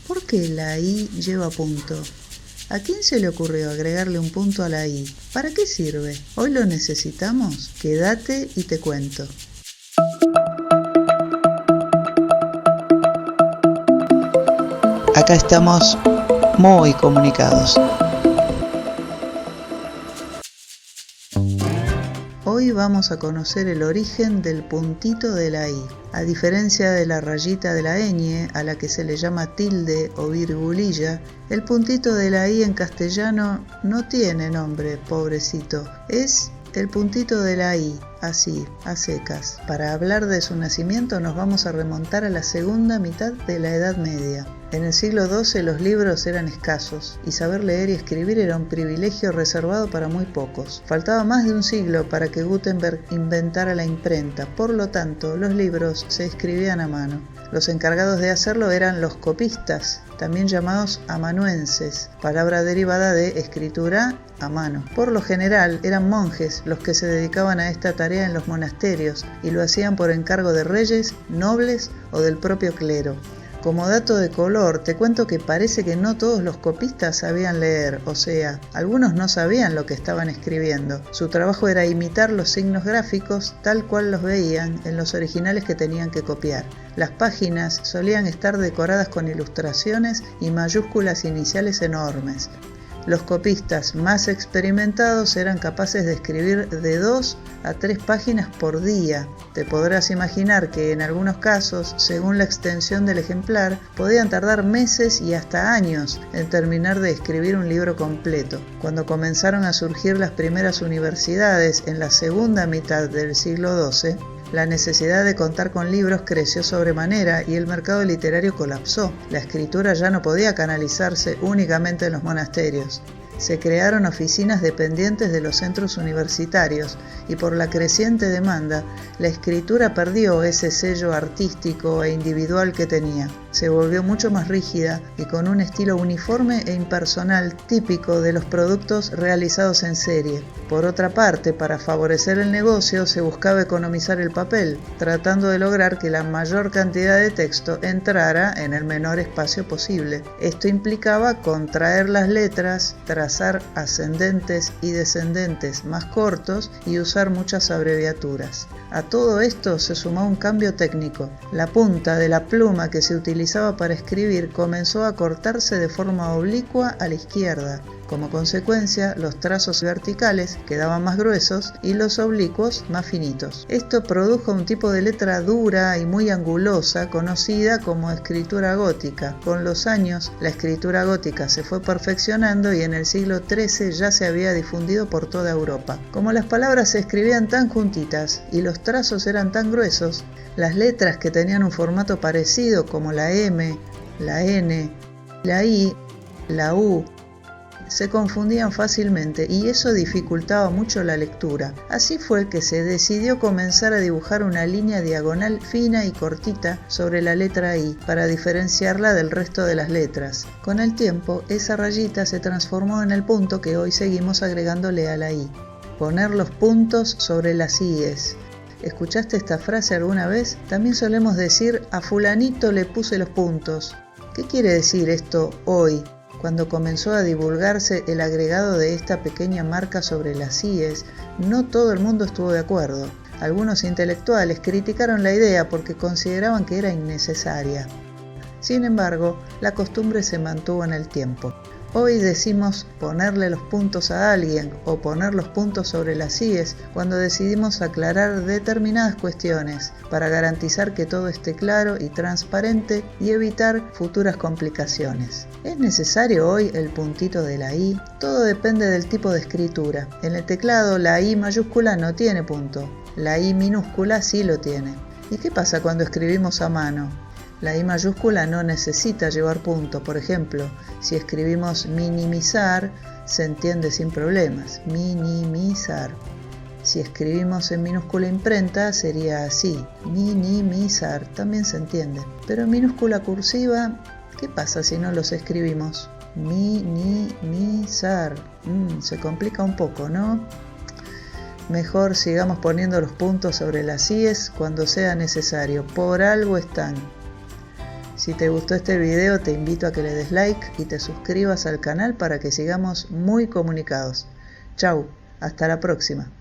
¿Por qué la I lleva punto? ¿A quién se le ocurrió agregarle un punto a la I? ¿Para qué sirve? ¿Hoy lo necesitamos? Quédate y te cuento. Acá estamos muy comunicados. Hoy vamos a conocer el origen del puntito de la I. A diferencia de la rayita de la ñ, a la que se le llama tilde o virgulilla, el puntito de la I en castellano no tiene nombre, pobrecito. Es el puntito de la I, así, a secas. Para hablar de su nacimiento nos vamos a remontar a la segunda mitad de la Edad Media. En el siglo XII los libros eran escasos y saber leer y escribir era un privilegio reservado para muy pocos. Faltaba más de un siglo para que Gutenberg inventara la imprenta, por lo tanto los libros se escribían a mano. Los encargados de hacerlo eran los copistas, también llamados amanuenses, palabra derivada de escritura a mano. Por lo general eran monjes los que se dedicaban a esta tarea en los monasterios y lo hacían por encargo de reyes, nobles o del propio clero. Como dato de color, te cuento que parece que no todos los copistas sabían leer, o sea, algunos no sabían lo que estaban escribiendo. Su trabajo era imitar los signos gráficos tal cual los veían en los originales que tenían que copiar. Las páginas solían estar decoradas con ilustraciones y mayúsculas iniciales enormes. Los copistas más experimentados eran capaces de escribir de 2 a 3 páginas por día. Te podrás imaginar que en algunos casos, según la extensión del ejemplar, podían tardar meses y hasta años en terminar de escribir un libro completo. Cuando comenzaron a surgir las primeras universidades en la segunda mitad del siglo XII, la necesidad de contar con libros creció sobremanera y el mercado literario colapsó. La escritura ya no podía canalizarse únicamente en los monasterios. Se crearon oficinas dependientes de los centros universitarios y por la creciente demanda, la escritura perdió ese sello artístico e individual que tenía. Se volvió mucho más rígida y con un estilo uniforme e impersonal típico de los productos realizados en serie. Por otra parte, para favorecer el negocio se buscaba economizar el papel, tratando de lograr que la mayor cantidad de texto entrara en el menor espacio posible. Esto implicaba contraer las letras, trazar ascendentes y descendentes más cortos y usar muchas abreviaturas. A todo esto se sumó un cambio técnico. La punta de la pluma que se utilizaba para escribir comenzó a cortarse de forma oblicua a la izquierda. Como consecuencia, los trazos verticales quedaban más gruesos y los oblicuos más finitos. Esto produjo un tipo de letra dura y muy angulosa conocida como escritura gótica. Con los años, la escritura gótica se fue perfeccionando y en el siglo XIII ya se había difundido por toda Europa. Como las palabras se escribían tan juntitas y los trazos eran tan gruesos, las letras que tenían un formato parecido como la M, la N, la I, la U, se confundían fácilmente y eso dificultaba mucho la lectura. Así fue que se decidió comenzar a dibujar una línea diagonal fina y cortita sobre la letra I para diferenciarla del resto de las letras. Con el tiempo, esa rayita se transformó en el punto que hoy seguimos agregándole a la I. Poner los puntos sobre las IES. ¿Escuchaste esta frase alguna vez? También solemos decir a fulanito le puse los puntos. ¿Qué quiere decir esto hoy? Cuando comenzó a divulgarse el agregado de esta pequeña marca sobre las IES, no todo el mundo estuvo de acuerdo. Algunos intelectuales criticaron la idea porque consideraban que era innecesaria. Sin embargo, la costumbre se mantuvo en el tiempo. Hoy decimos ponerle los puntos a alguien o poner los puntos sobre las IES cuando decidimos aclarar determinadas cuestiones para garantizar que todo esté claro y transparente y evitar futuras complicaciones. ¿Es necesario hoy el puntito de la I? Todo depende del tipo de escritura. En el teclado la I mayúscula no tiene punto, la I minúscula sí lo tiene. ¿Y qué pasa cuando escribimos a mano? La I mayúscula no necesita llevar punto. Por ejemplo, si escribimos minimizar, se entiende sin problemas. Minimizar. Si escribimos en minúscula imprenta, sería así. Minimizar. También se entiende. Pero en minúscula cursiva, ¿qué pasa si no los escribimos? Minimizar. Se complica un poco, ¿no? Mejor sigamos poniendo los puntos sobre las IES cuando sea necesario. Por algo están. Si te gustó este video, te invito a que le des like y te suscribas al canal para que sigamos muy comunicados. Chau, hasta la próxima.